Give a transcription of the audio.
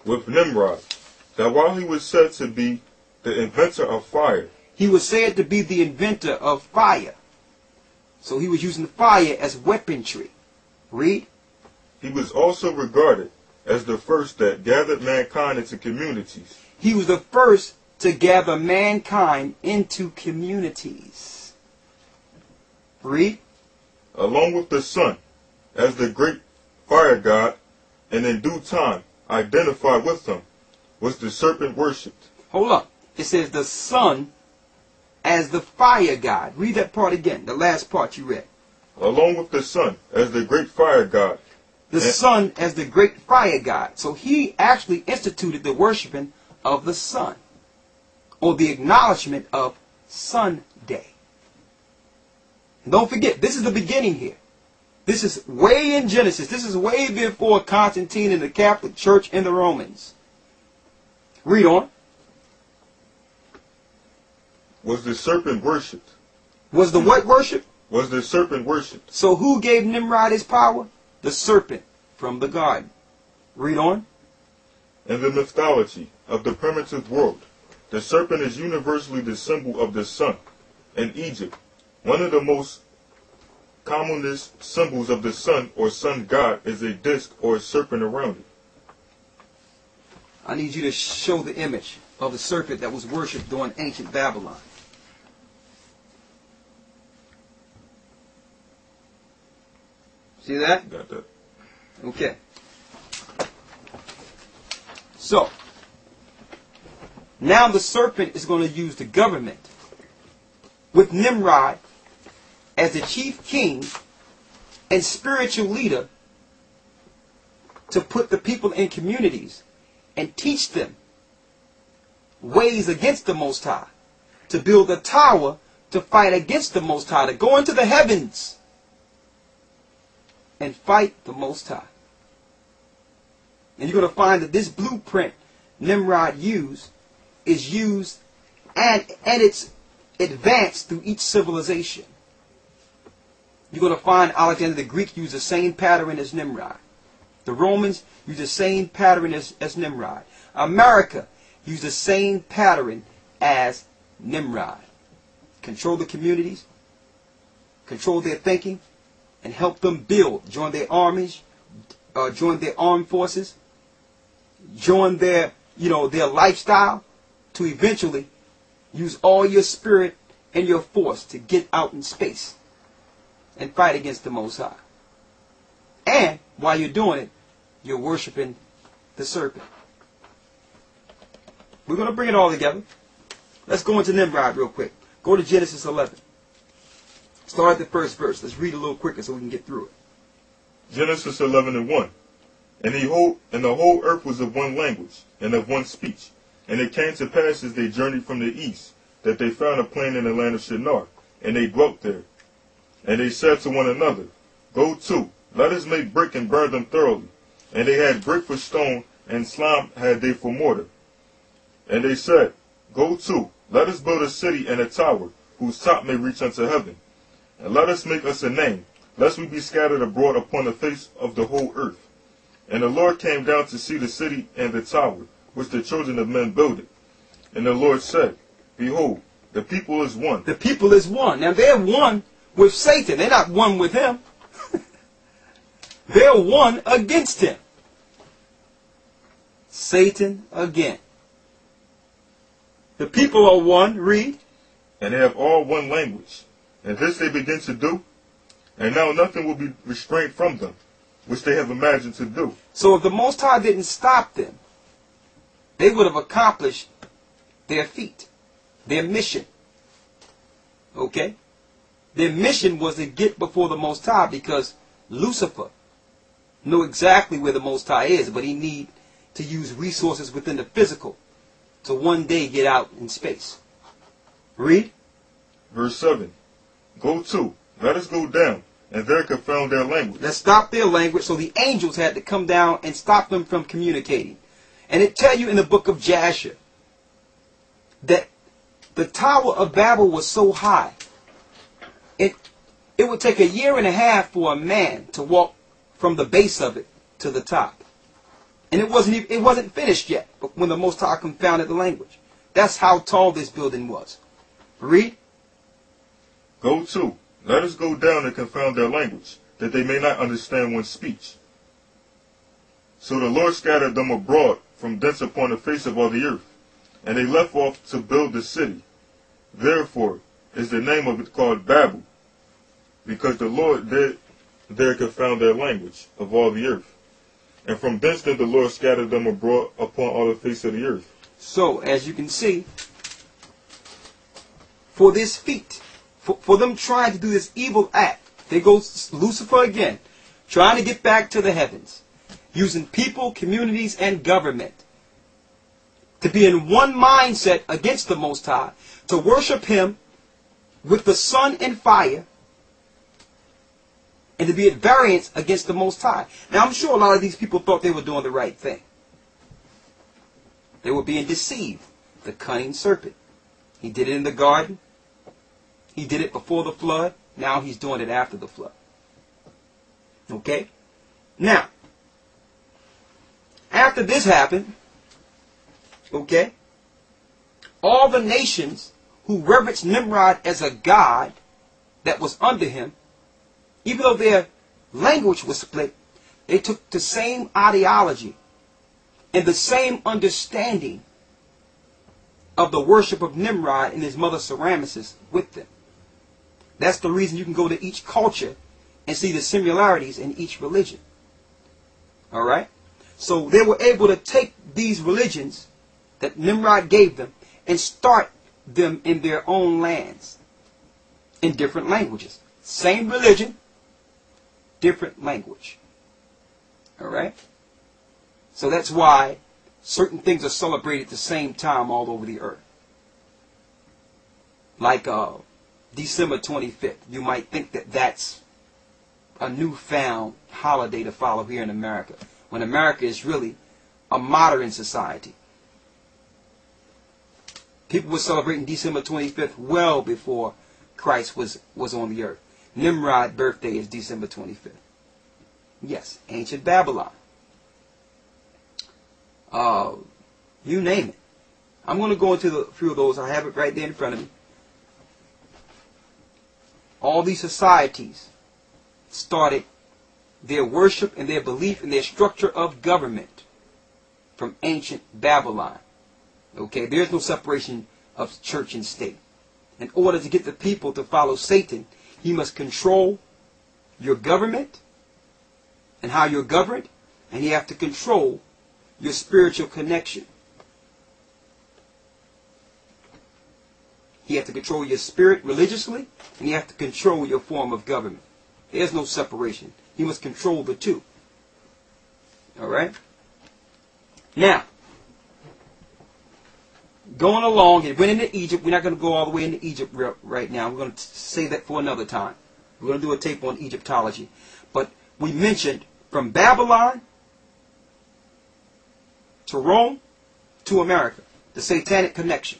with Nimrod, that while he was said to be the inventor of fire, he was said to be the inventor of fire. So he was using fire as weaponry. Read. He was also regarded as the first that gathered mankind into communities. He was the first to gather mankind into communities. Read. Along with the sun as the great fire god, and in due time identified with him was the serpent worshipped. Hold up. It says the sun as the fire god. Read that part again, the last part you read. Along with the sun as the great fire god. The sun as the great fire god. So he actually instituted the worshiping of the sun, or the acknowledgement of Sunday. And don't forget, this is the beginning here. This is way in Genesis. This is way before Constantine and the Catholic Church and the Romans. Read on. Was the serpent worshipped? Was the what worshipped? Was the serpent worshipped? So who gave Nimrod his power? The serpent from the garden. Read on. In the mythology of the primitive world, the serpent is universally the symbol of the sun. In Egypt, one of the most commonest symbols of the sun or sun god is a disc or a serpent around it. I need you to show the image of the serpent that was worshipped during ancient Babylon. See that? Got that. Okay. So, now the serpent is going to use the government with Nimrod as the chief king and spiritual leader to put the people in communities and teach them ways against the Most High, to build a tower to fight against the Most High, to go into the heavens and fight the Most High. And you're going to find that this blueprint Nimrod used is used and it's advanced through each civilization. You're going to find Alexander the Greek used the same pattern as Nimrod. The Romans used the same pattern as Nimrod. America used the same pattern as Nimrod. Control the communities, control their thinking, and help them build. Join their armies, join their armed forces, join their, their lifestyle, to eventually use all your spirit and your force to get out in space and fight against the Most High. And while you're doing it, you're worshiping the serpent. We're going to bring it all together. Let's go into Nimrod real quick. Go to Genesis 11. Start at the first verse. Let's read a little quicker so we can get through it. Genesis 11:1. And the whole earth was of one language and of one speech. And it came to pass as they journeyed from the east, that they found a plain in the land of Shinar, and they dwelt there. And they said to one another, Go to, let us make brick and burn them thoroughly. And they had brick for stone, and slime had they for mortar. And they said, Go to, let us build a city and a tower, whose top may reach unto heaven. And let us make us a name, lest we be scattered abroad upon the face of the whole earth. And the Lord came down to see the city and the tower, which the children of men builded. And the Lord said, Behold, the people is one. The people is one. Now they're one with Satan. They're not one with him. They're one against him. Satan again. The people are one. Read. And they have all one language. And this they begin to do. And now nothing will be restrained from them, which they have imagined to do. So if the Most High didn't stop them, they would have accomplished their feat, their mission. Okay? Their mission was to get before the Most High, because Lucifer knew exactly where the Most High is, but he need to use resources within the physical to one day get out in space. Read. Verse 7. Go to, let us go down, and there confound their language. Let's stop their language. So the angels had to come down and stop them from communicating. And it tell you in the book of Jasher that the Tower of Babel was so high, it would take 1.5 years for a man to walk from the base of it to the top. And it wasn't finished yet when the Most High confounded the language. That's how tall this building was. Read. Go to, let us go down and confound their language, that they may not understand one's speech. So the Lord scattered them abroad from thence upon the face of all the earth, and they left off to build the city. Therefore is the name of it called Babel, because the Lord did there confound their language of all the earth. And from thence did the Lord scatter them abroad upon all the face of the earth. So, as you can see, for this feat, for them trying to do this evil act, there goes Lucifer again, trying to get back to the heavens, using people, communities, and government to be in one mindset against the Most High, to worship Him with the sun and fire, and to be at variance against the Most High. Now, I'm sure a lot of these people thought they were doing the right thing. They were being deceived. The cunning serpent. He did it in the garden. He did it before the flood. Now he's doing it after the flood. Okay? Now, after this happened, okay, all the nations who reverenced Nimrod as a god that was under him, even though their language was split, they took the same ideology and the same understanding of the worship of Nimrod and his mother Semiramis with them. That's the reason you can go to each culture and see the similarities in each religion. Alright? So they were able to take these religions that Nimrod gave them and start them in their own lands in different languages. Same religion, different language. Alright? So that's why certain things are celebrated at the same time all over the earth. Like December 25th. You might think that that's a newfound holiday to follow here in America, when America is really a modern society. People were celebrating December 25th well before Christ was on the earth. Nimrod's birthday is December 25th. Yes, ancient Babylon. You name it. I'm going to go into a few of those. I have it right there in front of me. All these societies started their worship and their belief in their structure of government from ancient Babylon. Okay, there's no separation of church and state. In order to get the people to follow Satan, he must control your government and how you're governed, and you have to control your spiritual connection. You have to control your spirit religiously, and you have to control your form of government. There's no separation. You must control the two. Alright? Now, going along, it went into Egypt. We're not going to go all the way into Egypt right now. We're going to save that for another time. We're going to do a tape on Egyptology. But we mentioned from Babylon to Rome to America, the satanic connection.